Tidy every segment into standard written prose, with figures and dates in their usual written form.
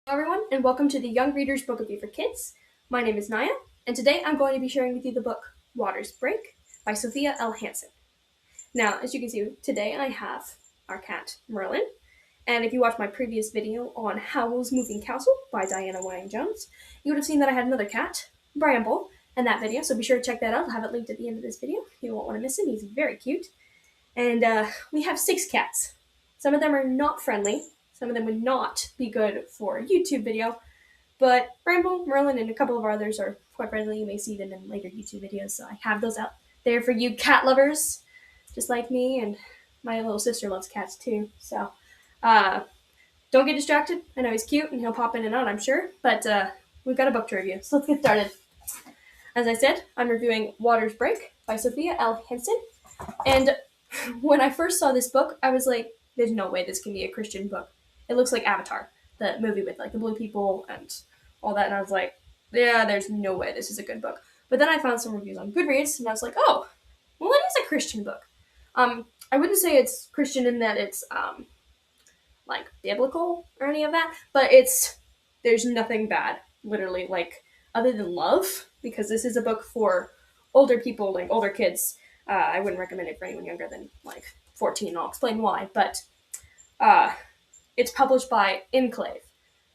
Hello, everyone, and welcome to the Young Readers Book Review for Kids. My name is Nia, and today I'm going to be sharing with you the book Water's Break by Sophia L. Hansen. Now, as you can see, today I have our cat, Merlin, and if you watched my previous video on Howl's Moving Castle by Diana Wang Jones, you would have seen that I had another cat, Bramble, in that video, so be sure to check that out. I'll have it linked at the end of this video. You won't want to miss him. He's very cute. And we have 6 cats. Some of them are not friendly. Some of them would not be good for a YouTube video, but Bramble, Merlin, and a couple of others are quite friendly. You may see them in later YouTube videos, so I have those out there for you cat lovers, just like me, and my little sister loves cats too. So don't get distracted. I know he's cute, and he'll pop in and out, I'm sure, but we've got a book to review, so let's get started. As I said, I'm reviewing Water's Break by Sophia L. Hansen, and when I first saw this book, I was like, there's no way this can be a Christian book. It looks like Avatar, the movie with like the blue people and all that, and I was like, yeah, there's no way this is a good book. But then I found some reviews on Goodreads, and I was like, oh, well, it is a Christian book. I wouldn't say it's Christian in that it's like biblical or any of that, but there's nothing bad, literally, like other than love, because this is a book for older people, like older kids. I wouldn't recommend it for anyone younger than like 14. I'll explain why, but it's published by Enclave,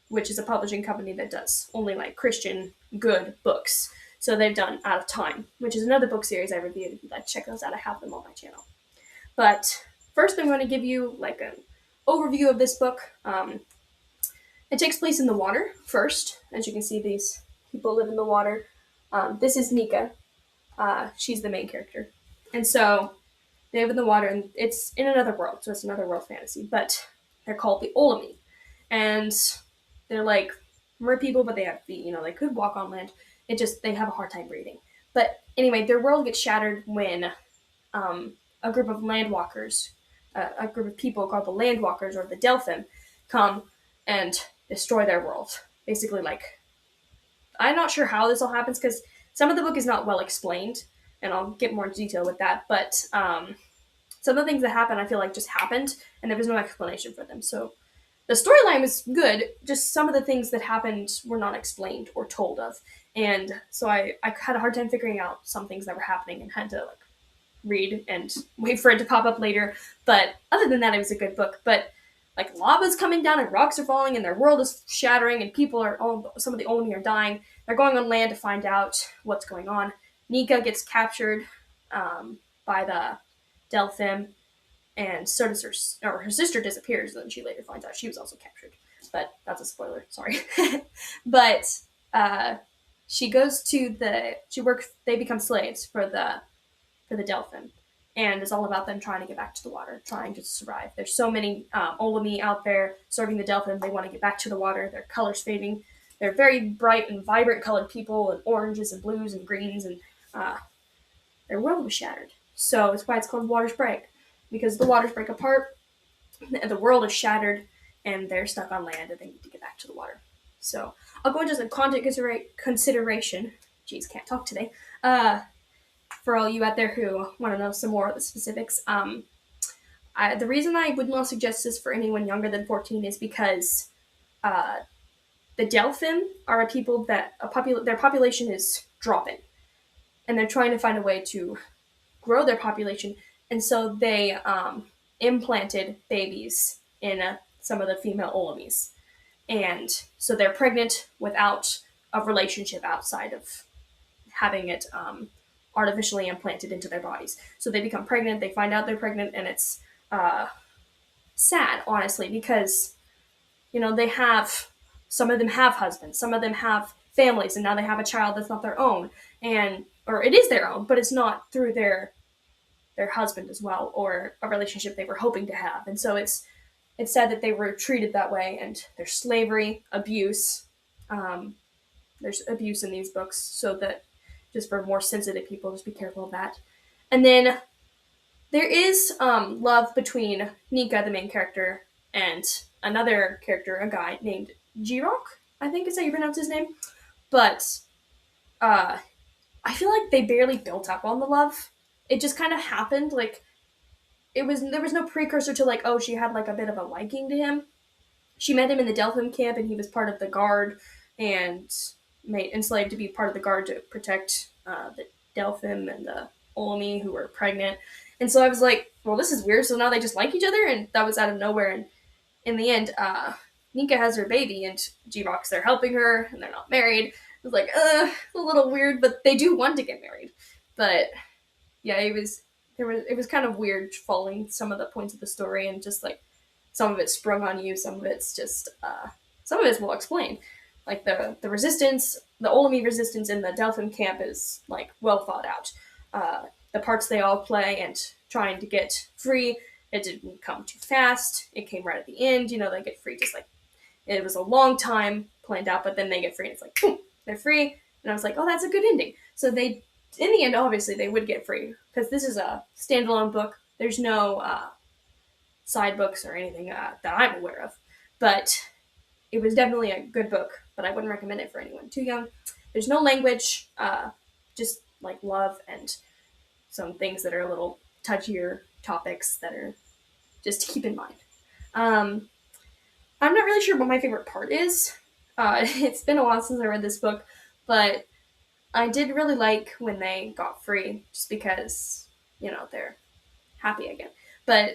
which is a publishing company that does only like Christian good books. So they've done Out of Time, which is another book series I reviewed. If you'd like to check those out, I have them on my channel. But first, I'm going to give you like an overview of this book. It takes place in the water first. As you can see, these people live in the water. This is Nica. She's the main character. And so they live in the water, and it's in another world, so it's another world fantasy. But they're called the Olomi. And they're like mer people, but they have feet. They could walk on land. They have a hard time breathing. But anyway, their world gets shattered when a group of landwalkers, a group of people called the Landwalkers or the Delphim, come and destroy their world. Basically, like, I'm not sure how this all happens because some of the book is not well explained, and I'll get more into detail with that. But some of the things that happen, I feel like just happened, and there was no explanation for them. So the storyline was good, just some of the things that happened were not explained or told of. And so I had a hard time figuring out some things that were happening and had to like read and wait for it to pop up later. But other than that, it was a good book. But like lava's coming down and rocks are falling and their world is shattering and some of the Olomi are dying. They're going on land to find out what's going on. Nica gets captured by the Delphim, and so does her sister disappears, and then she later finds out she was also captured. But that's a spoiler, sorry. But she goes to they become slaves for the Delphim, and it's all about them trying to get back to the water, trying to survive. There's so many Olomi out there serving the Delphim. They want to get back to the water. Their colors fading. They're very bright and vibrant colored people, and oranges and blues and greens, and their world was shattered. So it's why it's called Water's Break, because the waters break apart, and the world is shattered, and they're stuck on land, and they need to get back to the water. So I'll go into some content consideration. Jeez, can't talk today. For all you out there who want to know some more of the specifics, the reason I would not suggest this for anyone younger than 14 is because the Delphim are a people that their population is dropping, and they're trying to find a way to grow their population, and so they implanted babies in some of the female Olomis, and so they're pregnant without a relationship outside of having it artificially implanted into their bodies. So they become pregnant, they find out they're pregnant, and it's sad, honestly, because some of them have husbands, some of them have families, and now they have a child that's not their own, or it is their own, but it's not through their husband as well, or a relationship they were hoping to have. And so it's sad that they were treated that way, and there's slavery, abuse. There's abuse in these books, so that just for more sensitive people, just be careful of that. And then there is love between Nica, the main character, and another character, a guy named Jirok, I think is how you pronounce his name. But I feel like they barely built up on the love. It just kind of happened. Like, there was no precursor to like, oh, she had like a bit of a liking to him. She met him in the Delphim camp, and he was part of the guard and made enslaved to be part of the guard to protect the Delphim and the Olomi who were pregnant. And so I was like, well, this is weird. So now they just like each other, and that was out of nowhere. And in the end, Nica has her baby, and G-Rock's there helping her, and they're not married. It was like, a little weird, but they do want to get married. But yeah, it was kind of weird following some of the points of the story, and just like some of it's sprung on you, some of it's just some of it's well explained. Like the resistance, the Olomi resistance in the Delphim camp is like well thought out. The parts they all play and trying to get free, it didn't come too fast. It came right at the end. You know, they get free just like it was a long time planned out, but then they get free and it's like boom, they're free. And I was like, oh, that's a good ending. So they, in the end, obviously they would get free because this is a standalone book. There's no side books or anything that I'm aware of, but it was definitely a good book. But I wouldn't recommend it for anyone too young. There's no language, just like love and some things that are a little touchier topics that are just to keep in mind. Um, I'm not really sure what my favorite part is. It's been a while since I read this book, but I did really like when they got free, just because they're happy again. But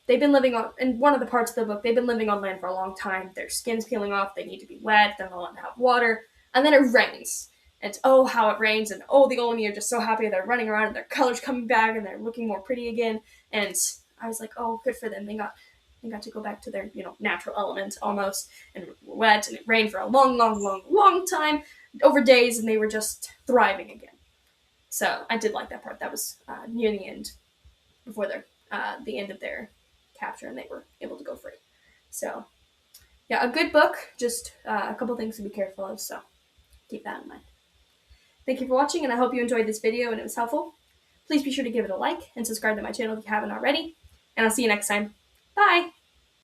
they've been living on, in one of the parts of the book, they've been living on land for a long time. Their skin's peeling off. They need to be wet. They're not allowed to have water, and then it rains. And oh, how it rains, and oh, the Olomi are just so happy. They're running around, and their color's coming back, and they're looking more pretty again. And I was like, oh, good for them. They got to go back to their natural element almost, and were wet, and it rained for a long, long, long, long time, over days, and they were just thriving again. So I did like that part. That was near the end, before the end of their capture, and they were able to go free. So yeah, a good book. Just a couple things to be careful of. So keep that in mind. Thank you for watching, and I hope you enjoyed this video and it was helpful. Please be sure to give it a like and subscribe to my channel if you haven't already. And I'll see you next time. Bye!